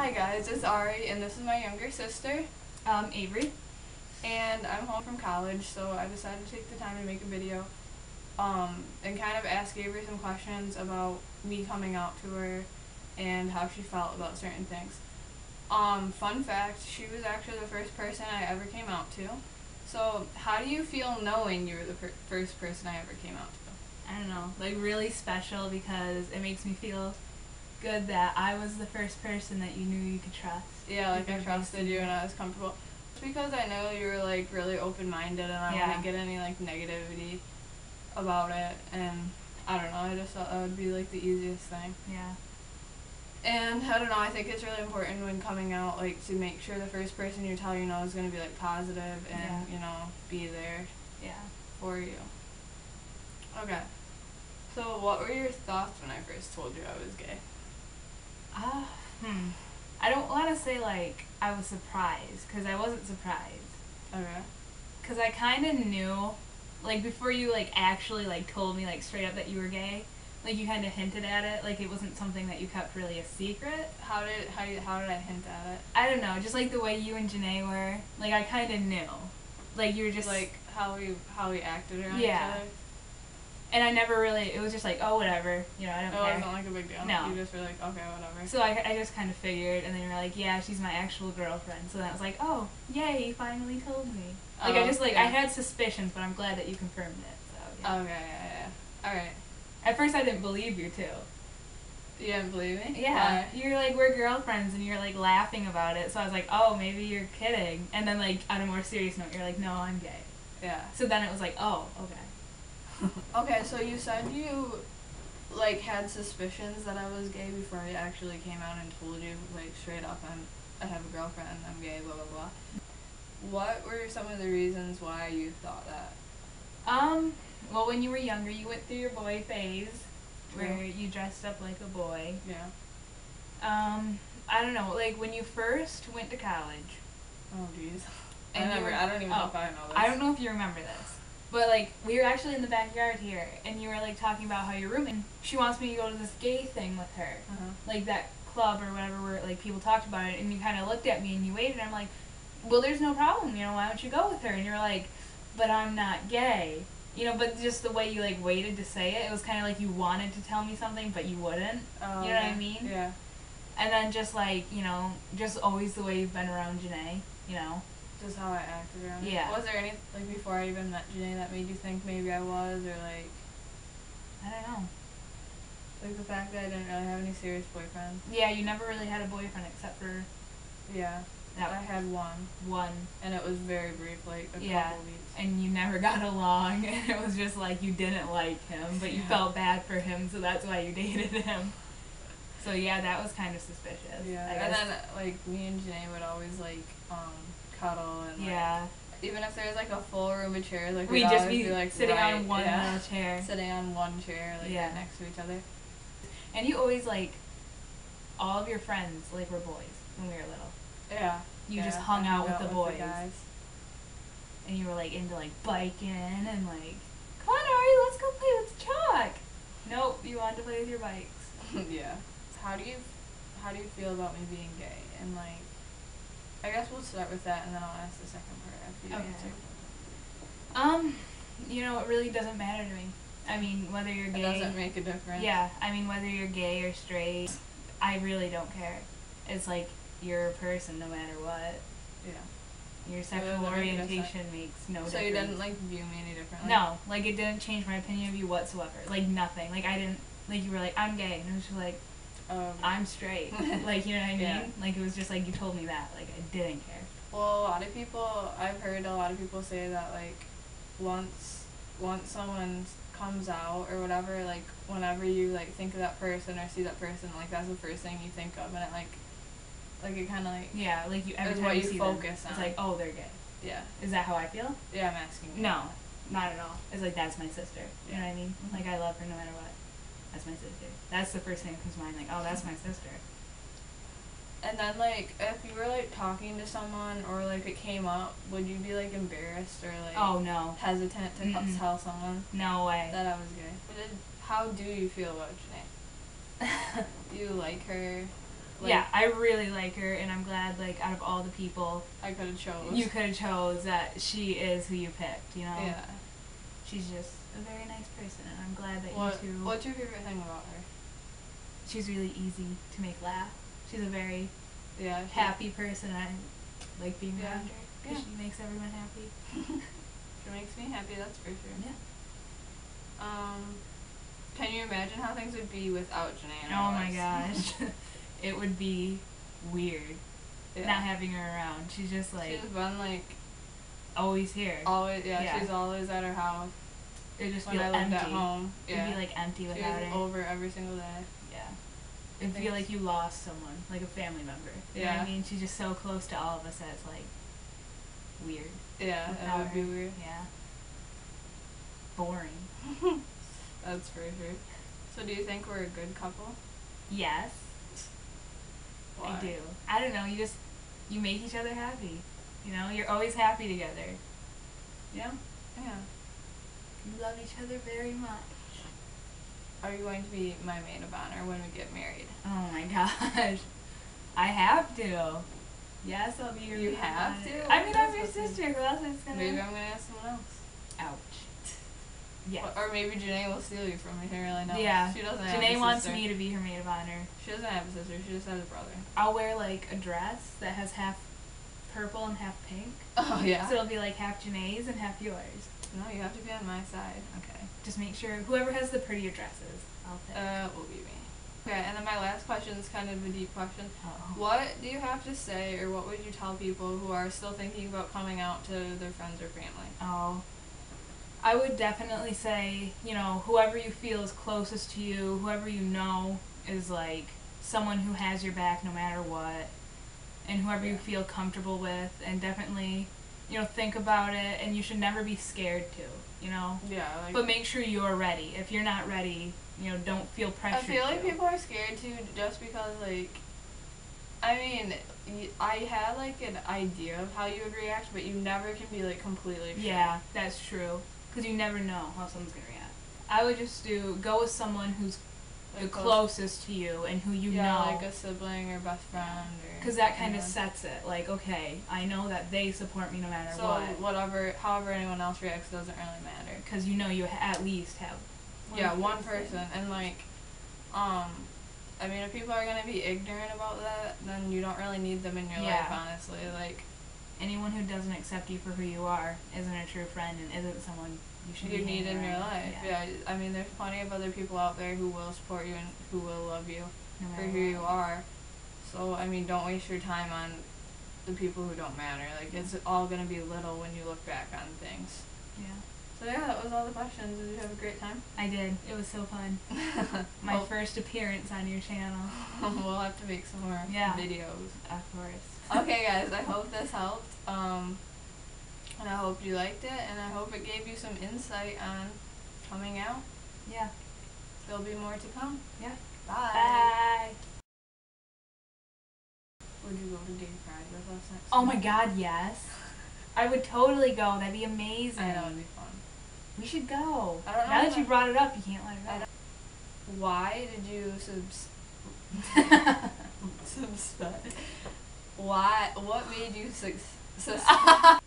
Hi guys, it's Ari, and this is my younger sister, Averie. and I'm home from college, so I decided to take the time to make a video, and kind of ask Avery some questions about me coming out to her, and how she felt about certain things. Fun fact, she was actually the first person I ever came out to. So, how do you feel knowing you were the first person I ever came out to? I don't know, like really special because it makes me feel good that I was the first person that you knew you could trust. Yeah, like I trusted you and I was comfortable. It's because I know you were like really open-minded and I wouldn't get any like negativity about it, and I don't know, I just thought that would be like the easiest thing. Yeah. And I don't know, I think it's really important when coming out, like, to make sure the first person you tell you know is going to be like positive and, you know, be there for you. Okay. So what were your thoughts when I first told you I was gay? I don't want to say like I was surprised, because I wasn't surprised. Okay. Because I kind of knew, like before you like actually like told me like straight up that you were gay, like you kind of hinted at it, like it wasn't something that you kept really a secret. How did I hint at it? I don't know, just like the way you and Janae were, like I kind of knew, like you were just like how we acted around each other. And I never really, it was just like, oh, whatever, you know, I don't care. It wasn't like a big deal. No. You just were like, okay, whatever. So I just kind of figured, and then you were like, yeah, she's my actual girlfriend. So then I was like, oh, yay, you finally told me. Like, I just, like, I had suspicions, but I'm glad that you confirmed it, so, yeah. Okay, yeah. Alright. At first I didn't believe you, too. You didn't believe me? Yeah. Why? You're like, we're girlfriends, and you're, like, laughing about it. So I was like, oh, maybe you're kidding. And then, like, on a more serious note, you're like, no, I'm gay. Yeah. So then it was like, oh, okay. Okay, so you said you, like, had suspicions that I was gay before I actually came out and told you, like, straight up, I have a girlfriend, I'm gay, blah, blah, blah. What were some of the reasons why you thought that? Well, when you were younger, you went through your boy phase, where you dressed up like a boy. Yeah. I don't know, like, when you first went to college. Oh, jeez. I don't even know if I know this. I don't know if you remember this. But, like, we were actually in the backyard here, and you were, like, talking about how your roommate, she wants me to go to this gay thing with her. Like, that club or whatever where, like, people talked about it, and you kind of looked at me and you waited, and I'm like, well, there's no problem, you know, why don't you go with her? And you're like, but I'm not gay. You know, but just the way you, like, waited to say it, it was kind of like you wanted to tell me something, but you wouldn't. Oh, you know what I mean? Yeah. And then just, like, you know, just always the way you've been around Janae, you know? Just how I acted around Yeah. Was there anything, like, before I even met Janae that made you think maybe I was, or, like... I don't know. Like, the fact that I didn't really have any serious boyfriends. Yeah, you never really had a boyfriend except for... Yeah. I had one. And it was very brief, like, a couple weeks. And you never got along, and it was just like you didn't like him, but you felt bad for him, so that's why you dated him. So, yeah, that was kind of suspicious. Yeah, and then, like, me and Janae would always, like, cuddle and, like, even if there was, like, a full room of chairs, like, we'd just be like, sitting on one little chair. Sitting on one chair, like, right next to each other. And you always, like, all of your friends, like, were boys when we were little. Yeah. You just hung out with the boys. And you were, like, into, like, biking and, like, come on, Ari, let's go play with chalk. Nope, you wanted to play with your bikes. Yeah. How do you feel about me being gay? And, like, I guess we'll start with that, and then I'll ask the second part after you answer. You know, it really doesn't matter to me. I mean, whether you're gay... It doesn't make a difference? Yeah, I mean, whether you're gay or straight, I really don't care. It's like, you're a person no matter what. Yeah. Your sexual orientation makes no difference. So you didn't, like, view me any differently? No, like, it didn't change my opinion of you whatsoever. Like, nothing. Like, I didn't... Like, you were like, I'm gay. And I was just like... I'm straight. Like, you know what I mean? Yeah. Like, it was just like you told me that. Like, I didn't care. Well, I've heard a lot of people say that, like, once someone comes out or whatever, like, whenever you, like, think of that person or see that person, like, that's the first thing you think of, and it, like, it kind of, like... Yeah, like, every time what you see focus them, on. It's like, oh, they're gay. Yeah. Is that how I feel? Yeah, I'm asking you. No, not at all. It's like, that's my sister. You know what I mean? Mm-hmm. Like, I love her no matter what. That's my sister. That's the first thing that comes to mind, like, oh, that's my sister. And then, like, if you were, like, talking to someone or, like, it came up, would you be, like, embarrassed or, like... Oh, no. Hesitant to tell someone? No way. That I was gay. How do you feel about Janae? Do you like her? Like, yeah, I really like her, and I'm glad, like, out of all the people I could have chose. you could have chose that she is who you picked, you know? Yeah. She's just a very nice person, and I'm glad that you two... What's your favorite thing about her? She's really easy to make laugh. She's a very happy person, and I like being around her, because she makes everyone happy. She makes me happy, that's for sure. Yeah. Can you imagine how things would be without Janae in Oh our my lives? gosh. It would be weird not having her around. She's just like... She's been like... always here. Always, she's always at her house. It'd just when feel I lived empty. at home. It'd be like empty without her. She was over every single day. Yeah. It'd feel like you lost someone, like a family member. You know what I mean? She's just so close to all of us that it's like weird. Yeah, it would be weird. Yeah. Boring. That's for sure. So do you think we're a good couple? Yes. Why? I do. I don't know, you make each other happy. You know, you're always happy together. You know? Yeah. You love each other very much. Are you going to be my maid of honor when we get married? Oh my gosh. I have to. Yes, I'll be your maid You of have honor. to? I mean, I'm your sister. Who else is gonna... Maybe I'm gonna ask someone else. Ouch. Yes. Or maybe Janae will steal you from me. Who really knows? Yeah. She doesn't have a Janae wants sister. me to be her maid of honor. She doesn't have a sister. She just has a brother. I'll wear like a dress that has half purple and half pink. Oh yeah. So it'll be like half Janae's and half yours. No, you have to be on my side. Okay. Just make sure whoever has the prettier dresses, I'll pick. Will be me. Okay, and then my last question is kind of a deep question. Uh-oh. What do you have to say, or what would you tell people who are still thinking about coming out to their friends or family? Oh. I would definitely say, you know, whoever you feel is closest to you, whoever you know is like someone who has your back no matter what, and whoever you feel comfortable with, and definitely, you know, think about it, and you should never be scared to, you know? Yeah, like... But make sure you're ready. If you're not ready, you know, don't feel pressured. I feel like people are scared too just because, like, I mean, I had, like, an idea of how you would react, but you never can be, like, completely sure. Yeah, that's true. Because you never know how someone's going to react. I would just go with someone who's the closest to you and who you know. Yeah, like a sibling or best friend. Because that kind of sets it. Like, okay, I know that they support me no matter what. So however anyone else reacts doesn't really matter. Because you know you at least have one person. And, like, I mean, if people are going to be ignorant about that, then you don't really need them in your life, honestly. Like, anyone who doesn't accept you for who you are isn't a true friend and isn't someone you should need in your life. Yeah, I mean, there's plenty of other people out there who will support you and who will love you for who you are. So, I mean, don't waste your time on the people who don't matter. Like, it's all going to be little when you look back on things. Yeah. So, yeah, that was all the questions. Did you have a great time? I did. It was so fun. My first appearance on your channel. We'll have to make some more videos. Of course. Okay, guys, I hope this helped. And I hope you liked it, and I hope it gave you some insight on coming out. Yeah. There'll be more to come. Yeah. Bye. Bye. Would you go to Gay Pride with us next Oh week? my god, yes. I would totally go. That'd be amazing. I know, it'd be fun. We should go. I don't know now that you brought it up, you can't let it go. Why did you suspect? What made you suspect? Suspect.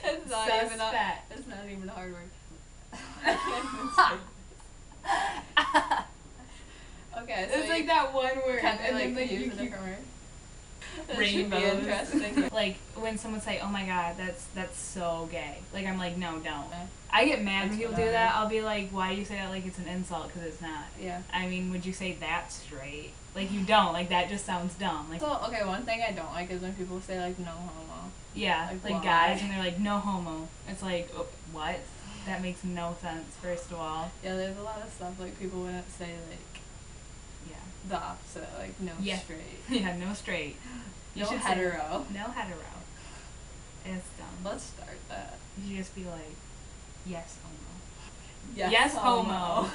It's not even a hard word. I can't even say it. Okay, so it's like that one word. Can and they, then like, use a different word? Rainbows. Interesting. Like when someone say, "Oh my god, that's so gay," like I'm like, no, don't. I get mad when people do that. I'll be like, why do you say that like it's an insult? Because it's not. Yeah. I mean, would you say that's straight? Like you don't. Like that just sounds dumb. Like. So okay, one thing I don't like is when people say like no homo. Yeah, like guys, and they're like no homo. It's like what? That makes no sense. First of all. Yeah, there's a lot of stuff like people wouldn't say like. The opposite, like no straight. Yeah, no straight. No hetero. No hetero. It's dumb. Let's start that. You should just be like, yes, homo. Yes, homo.